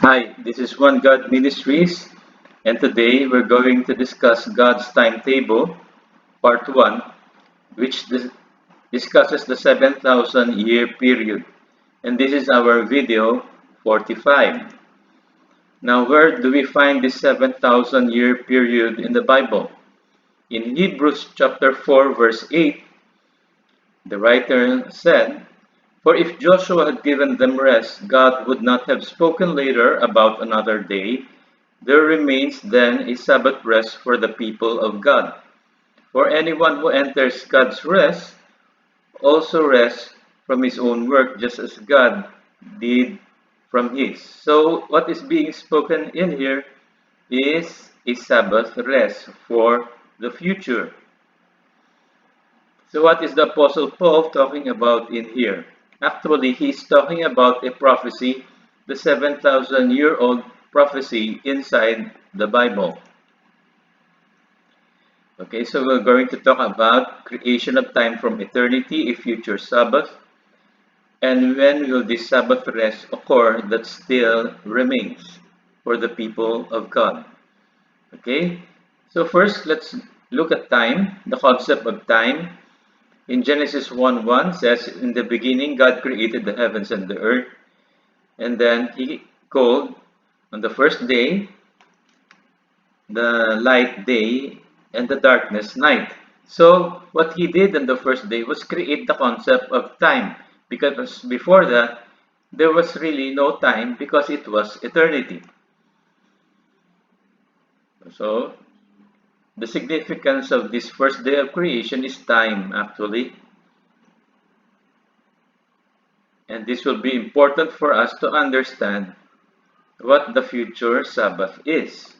Hi, this is One God Ministries, and today we're going to discuss God's timetable, part 1, which discusses the 7,000 year period. And this is our video 45. Now, where do we find this 7,000 year period in the Bible? In Hebrews chapter 4, verse 8, the writer said, "For if Joshua had given them rest, God would not have spoken later about another day. There remains then a Sabbath rest for the people of God. For anyone who enters God's rest also rests from his own work, just as God did from his." So, what is being spoken in here is a Sabbath rest for the future. So, what is the Apostle Paul talking about in here? Actually, he's talking about a prophecy, the 7,000-year-old prophecy inside the Bible. Okay, so we're going to talk about creation of time from eternity, a future Sabbath, and when will this Sabbath rest occur that still remains for the people of God. Okay, so first let's look at time, the concept of time. In Genesis 1:1 says, "In the beginning God created the heavens and the earth," and then he called on the first day the light day and the darkness night. So what he did on the first day was create the concept of time, because before that there was really no time because it was eternity. So the significance of this first day of creation is time actually, and this will be important for us to understand what the future Sabbath is.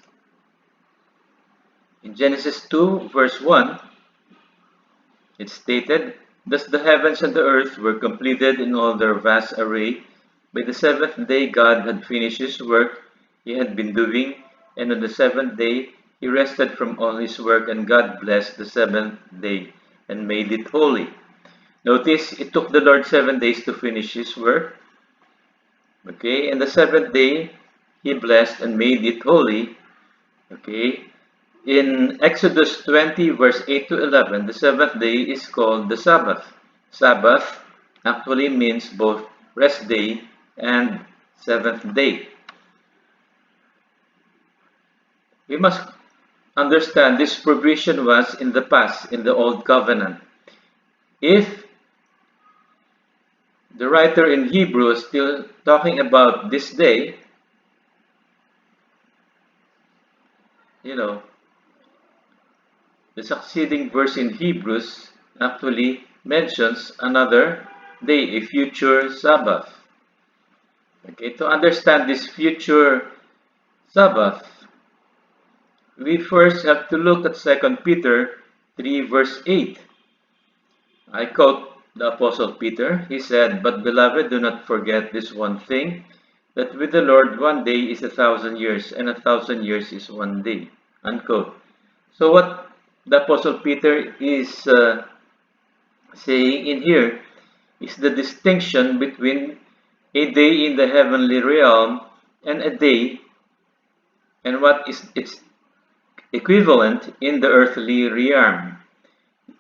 In Genesis 2 verse 1, it stated, "Thus the heavens and the earth were completed in all their vast array. By the seventh day God had finished his work he had been doing, and on the seventh day he rested from all his work, and God blessed the seventh day and made it holy." Notice, it took the Lord 7 days to finish his work. Okay, and the seventh day he blessed and made it holy. Okay, in Exodus 20, verse 8 to 11, the seventh day is called the Sabbath. Sabbath actually means both rest day and seventh day. We must understand this provision was in the past, in the Old Covenant. If the writer in Hebrew is still talking about this day, the succeeding verse in Hebrews actually mentions another day, a future Sabbath. Okay, to understand this future Sabbath, we first have to look at 2 Peter 3 verse 8. I quote the Apostle Peter. He said, "But beloved, do not forget this one thing, that with the Lord 1 day is 1,000 years, and 1,000 years is 1 day." Unquote. So what the Apostle Peter is saying in here is the distinction between a day in the heavenly realm and a day, and what is its equivalent in the earthly realm.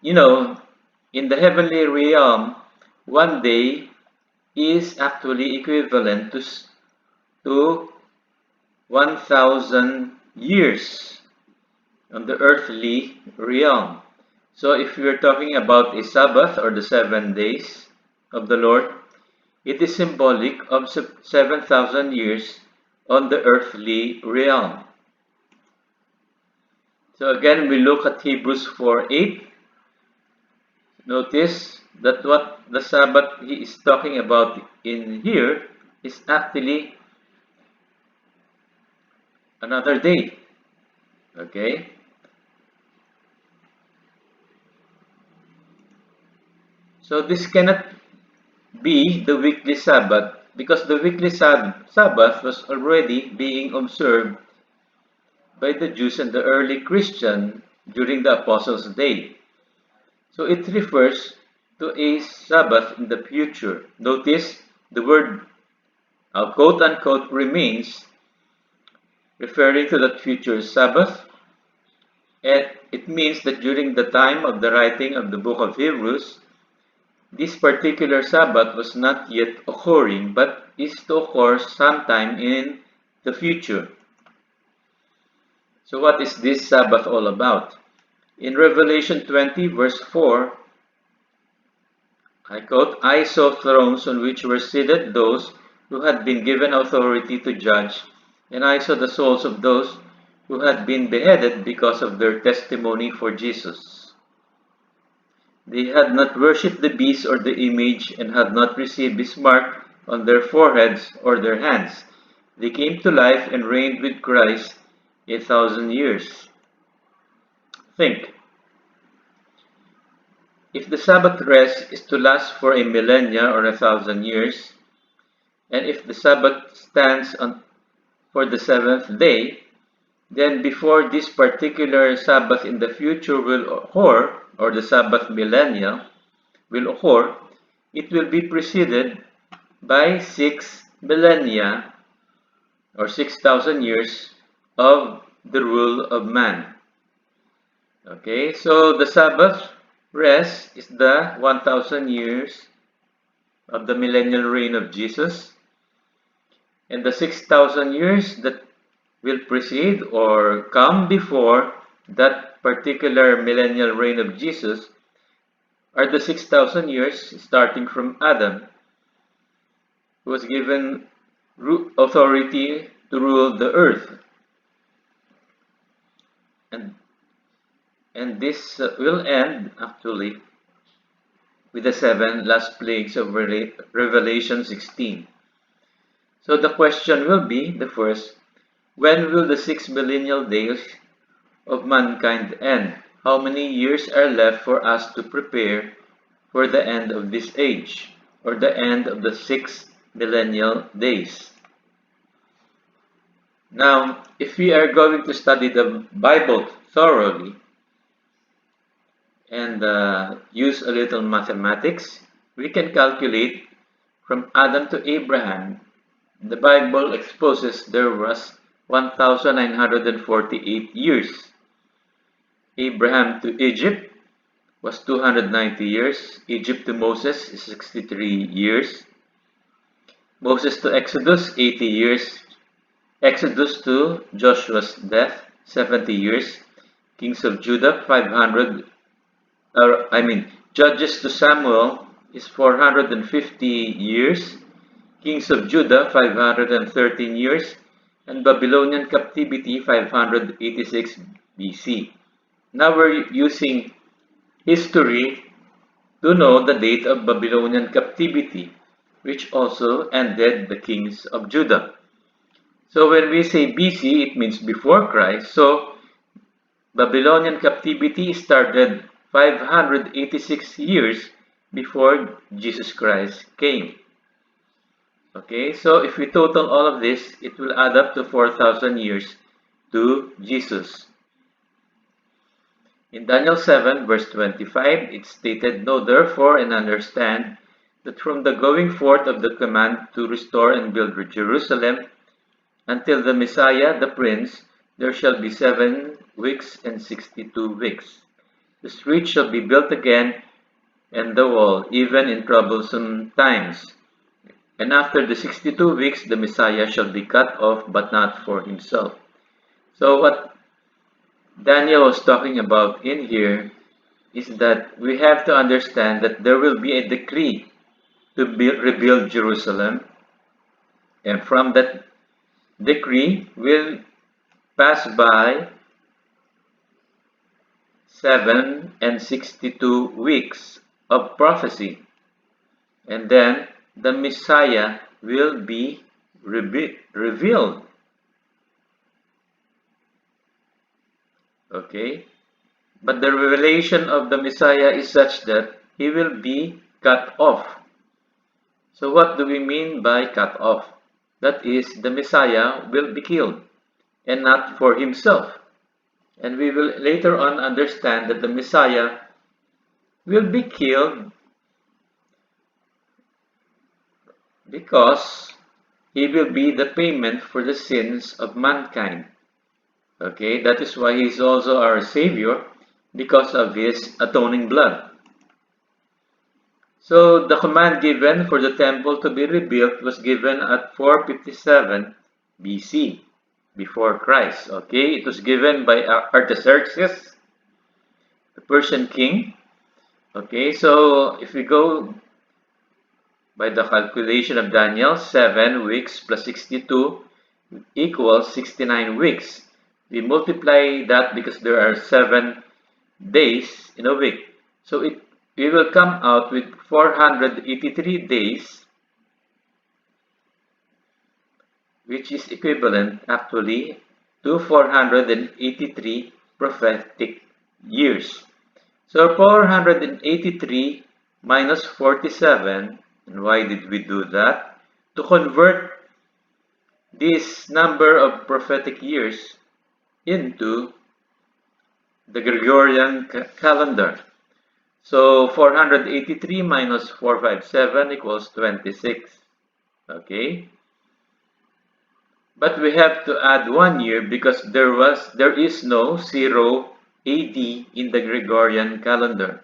In the heavenly realm, 1 day is actually equivalent to 1,000 years on the earthly realm. So if we are talking about a Sabbath or the 7 days of the Lord, it is symbolic of 7,000 years on the earthly realm. So again, we look at Hebrews 4:8. Notice that what the Sabbath he is talking about in here is actually another day. Okay? So this cannot be the weekly Sabbath, because the weekly Sabbath was already being observed by the Jews and the early Christian during the Apostles' Day. So it refers to a Sabbath in the future. Notice the word quote unquote remains referring to that future Sabbath. And it means that during the time of the writing of the book of Hebrews, this particular Sabbath was not yet occurring, but is to occur sometime in the future. So what is this Sabbath all about? In Revelation 20 verse 4, I quote, "I saw thrones on which were seated those who had been given authority to judge, and I saw the souls of those who had been beheaded because of their testimony for Jesus. They had not worshipped the beast or the image, and had not received his mark on their foreheads or their hands. They came to life and reigned with Christ 1,000 years." Think, if the Sabbath rest is to last for a millennia or 1,000 years, and if the Sabbath stands on for the seventh day, then before this particular Sabbath in the future will occur, or the Sabbath millennia will occur, it will be preceded by 6 millennia or 6,000 years of the rule of man. Okay, so the Sabbath rest is the 1,000 years of the millennial reign of Jesus, and the 6,000 years that will precede or come before that particular millennial reign of Jesus are the 6,000 years starting from Adam, who was given authority to rule the earth. And this will end actually with the 7 last plagues of Revelation 16. So the question will be, the first, when will the 6 millennial days of mankind end? How many years are left for us to prepare for the end of this age, or the end of the 6 millennial days? Now, if we are going to study the Bible thoroughly and use a little mathematics, we can calculate from Adam to Abraham. The Bible exposes there was 1,948 years. Abraham to Egypt was 290 years. Egypt to Moses is 63 years. Moses to Exodus, 80 years. Exodus to Joshua's death, 70 years. Kings of Judah, Judges to Samuel is 450 years. Kings of Judah, 513 years. And Babylonian captivity, 586 BC. Now we're using history to know the date of Babylonian captivity, which also ended the kings of Judah. So when we say BC, it means before Christ. So Babylonian captivity started 586 years before Jesus Christ came. Okay, so if we total all of this, it will add up to 4,000 years to Jesus. In Daniel 7 verse 25, it stated, "Know therefore and understand that from the going forth of the command to restore and build Jerusalem until the Messiah, the Prince, there shall be 7 weeks and 62 weeks. The street shall be built again, and the wall, even in troublesome times. And after the 62 weeks, the Messiah shall be cut off, but not for himself." So what Daniel was talking about in here is that we have to understand that there will be a decree to rebuild Jerusalem, and from that decree will pass by 7 and 62 weeks of prophecy, and then the Messiah will be revealed. Okay? But the revelation of the Messiah is such that he will be cut off. So what do we mean by cut off? That is, the Messiah will be killed, and not for himself. And we will later on understand that the Messiah will be killed because he will be the payment for the sins of mankind. Okay, that is why he is also our Savior, because of his atoning blood. So the command given for the temple to be rebuilt was given at 457 BC, before Christ. Okay, it was given by Artaxerxes, the Persian king. Okay, so if we go by the calculation of Daniel, 7 weeks plus 62 equals 69 weeks. We multiply that because there are 7 days in a week. So we will come out with 483 days, which is equivalent actually to 483 prophetic years. So 483 minus 47, and why did we do that? To convert this number of prophetic years into the Gregorian calendar. So 483 minus 457 equals 26. Okay? But we have to add 1 year because there is no 0 AD in the Gregorian calendar.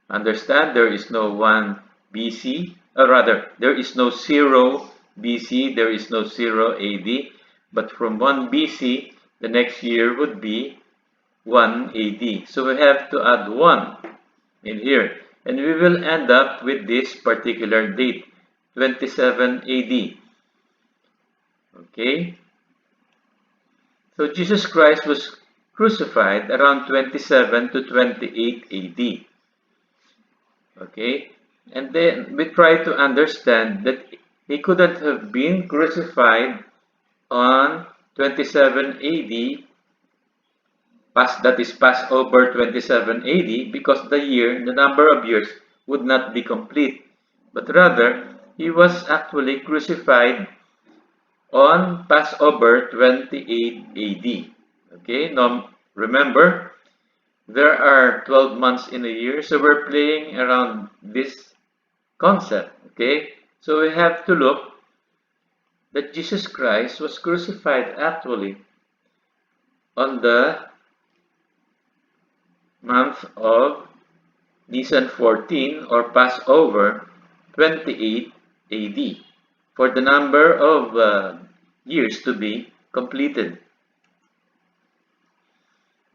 Understand, there is no 1 BC, or rather, there is no 0 BC, there is no 0 AD, but from 1 BC, the next year would be 1 AD. So we have to add 1 in here, and we will end up with this particular date, 27 AD. Okay? So Jesus Christ was crucified around 27 to 28 AD. Okay? And then we try to understand that he couldn't have been crucified on 27 AD, that is Passover 27 AD, because the number of years would not be complete. But rather, he was actually crucified on Passover 28 AD. Okay, now remember, there are 12 months in a year, so we're playing around this concept. Okay, so we have to look that Jesus Christ was crucified actually on the month of Nisan 14 or Passover 28 AD for the number of years to be completed.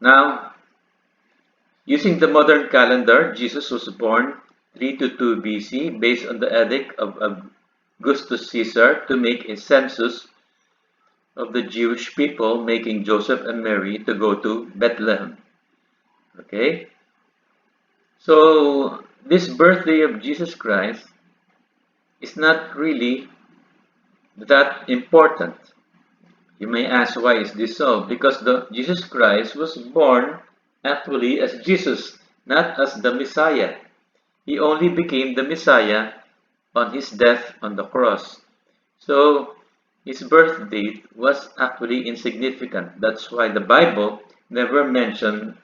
Now, using the modern calendar, Jesus was born 322 BC based on the edict of Augustus Caesar to make a census of the Jewish people, making Joseph and Mary to go to Bethlehem. Okay? So, this birthday of Jesus Christ is not really that important. You may ask, why is this so? Because Jesus Christ was born actually as Jesus, not as the Messiah. He only became the Messiah on his death on the cross. So his birth date was actually insignificant. That's why the Bible never mentions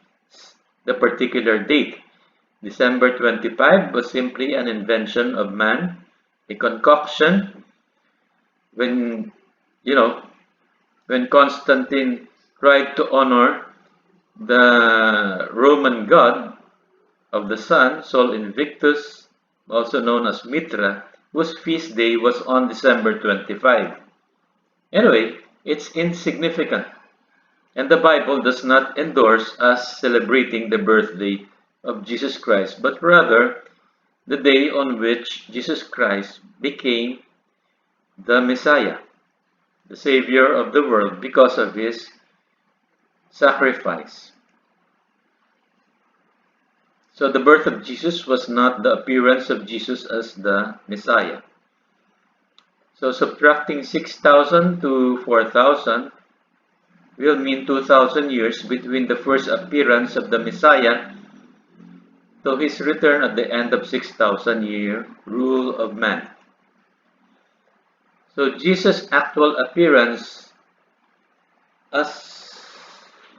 the particular date. December 25 was simply an invention of man, a concoction when, when Constantine tried to honor the Roman god of the sun, Sol Invictus, also known as Mithra, whose feast day was on December 25. Anyway, it's insignificant, and the Bible does not endorse us celebrating the birthday of Jesus Christ, but rather the day on which Jesus Christ became the Messiah, the Savior of the world, because of his sacrifice. So the birth of Jesus was not the appearance of Jesus as the Messiah. So subtracting 6,000 to 4,000 will mean 2,000 years between the first appearance of the Messiah to his return at the end of 6,000-year rule of man. So Jesus' actual appearance as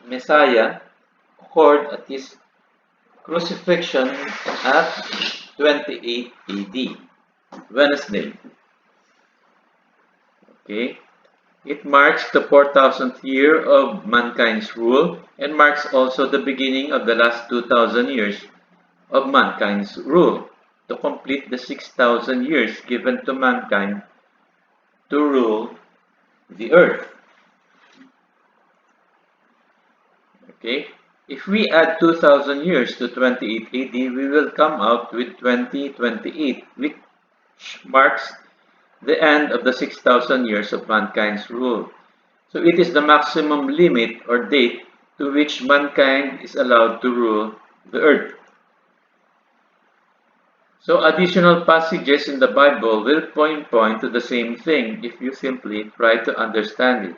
Messiah occurred at his crucifixion at 28 AD, Wednesday. Okay, It marks the 4,000th year of mankind's rule and marks also the beginning of the last 2,000 years of mankind's rule to complete the 6,000 years given to mankind to rule the earth. Okay? If we add 2,000 years to 28 AD, we will come out with 2028, which marks the end of the 6,000 years of mankind's rule. So it is the maximum limit or date to which mankind is allowed to rule the earth. So additional passages in the Bible will point to the same thing if you simply try to understand it.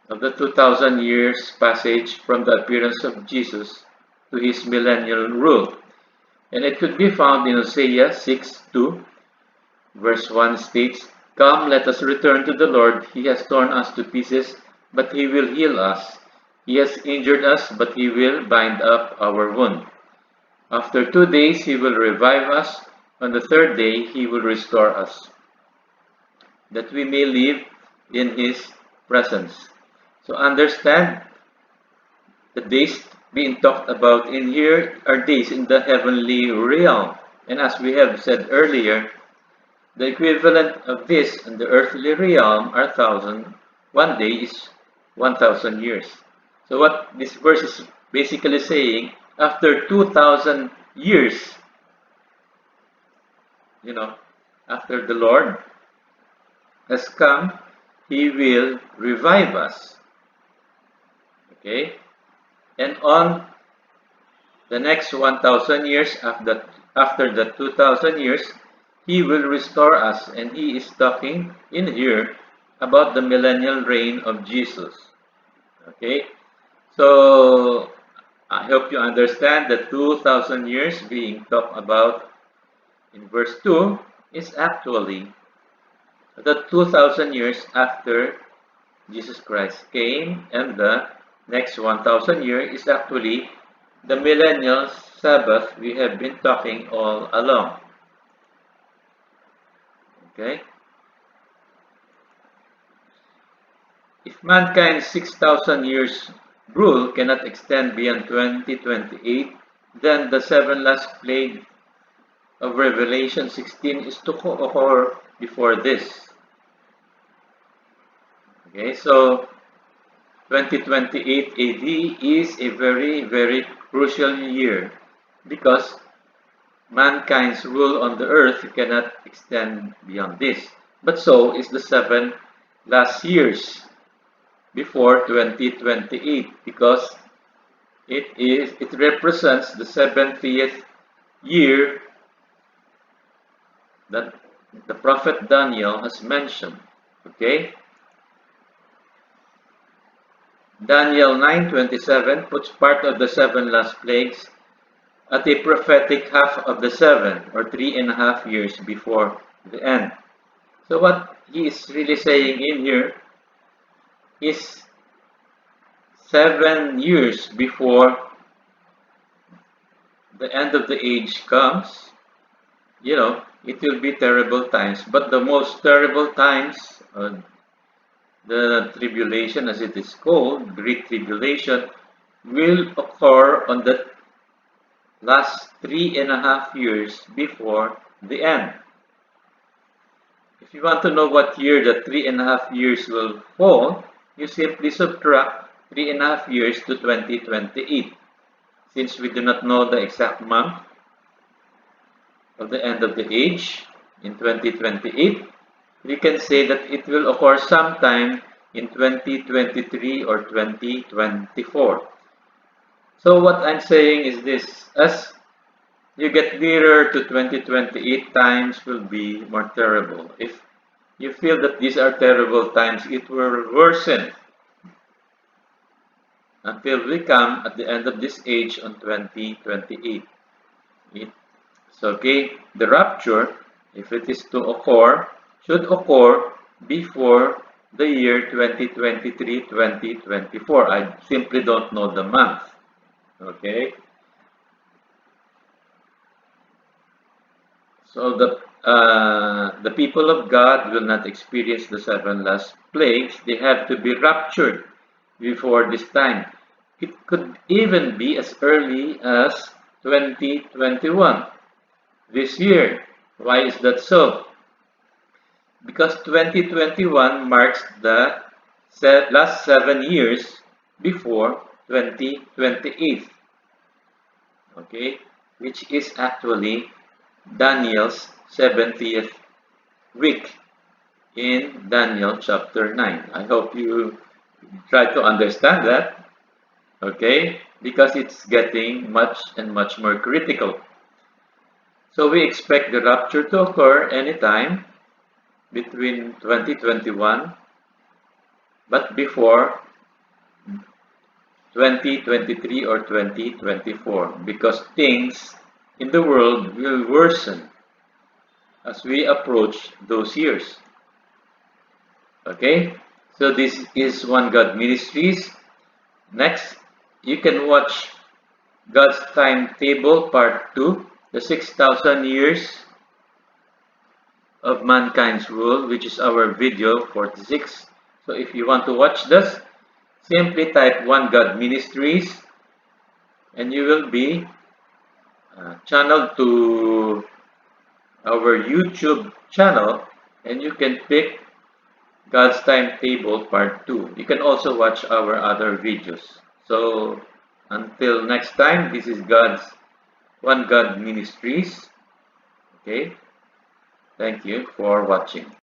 Of the 2,000 years passage from the appearance of Jesus to his millennial rule. And it could be found in Hosea 6:2, verse 1 states, "Come, let us return to the Lord. He has torn us to pieces, but he will heal us. He has injured us, but he will bind up our wound. After 2 days he will revive us. On the third day he will restore us, that we may live in his presence." So understand, the days being talked about in here are days in the heavenly realm. And as we have said earlier, the equivalent of this in the earthly realm are 1,000. 1 day is 1,000 years. So what this verse is basically saying, after 2,000 years, after the Lord has come, he will revive us. Okay? And on the next 1,000 years, after the 2,000 years, he will restore us. And he is talking in here about the millennial reign of Jesus. Okay? So, I hope you understand that 2,000 years being talked about in verse 2 is actually the 2,000 years after Jesus Christ came, and the next 1,000 years is actually the millennial Sabbath we have been talking all along. Okay? If mankind's 6,000 years rule cannot extend beyond 2028, then the 7 last plague of Revelation 16 is to occur before this. Okay, so 2028 AD is a very, very crucial year because mankind's rule on the earth cannot extend beyond this. But so is the 7 last years before 2028 because it represents the 70th year that the prophet Daniel has mentioned. Okay? Daniel 9:27 puts part of the 7 last plagues at a prophetic half of the 7 or 3.5 years before the end. So what he is really saying in here is 7 years before the end of the age comes, it will be terrible times. But the most terrible times, the tribulation as it is called, Great Tribulation, will occur on the last 3.5 years before the end. If you want to know what year the 3.5 years will fall, you simply subtract 3.5 years to 2028. Since we do not know the exact month of the end of the age in 2028, we can say that it will occur sometime in 2023 or 2024. So what I'm saying is this: as you get nearer to 2028, times will be more terrible. If you feel that these are terrible times, it will worsen until we come at the end of this age on 2028. So, okay, the rapture, if it is to occur, should occur before the year 2023-2024. I simply don't know the month. Okay? So the people of God will not experience the seven last plagues. They have to be raptured before this time. It could even be as early as 2021, this year. Why is that so? Because 2021 marks the last 7 years before 2028, okay, which is actually Daniel's 70th week in Daniel chapter 9. I hope you try to understand that, okay, because it's getting much and much more critical. So we expect the rapture to occur anytime between 2021 but before 2023 or 2024, because things in the world will worsen as we approach those years. Okay, so this is One God Ministries. Next, you can watch God's Timetable Part 2, the 6,000 years of mankind's rule, which is our video 46. So if you want to watch this, simply type One God Ministries and you will be channeled to our YouTube channel, and you can pick God's Timetable Part 2. You can also watch our other videos. So until next time, this is One God Ministries. Okay, thank you for watching.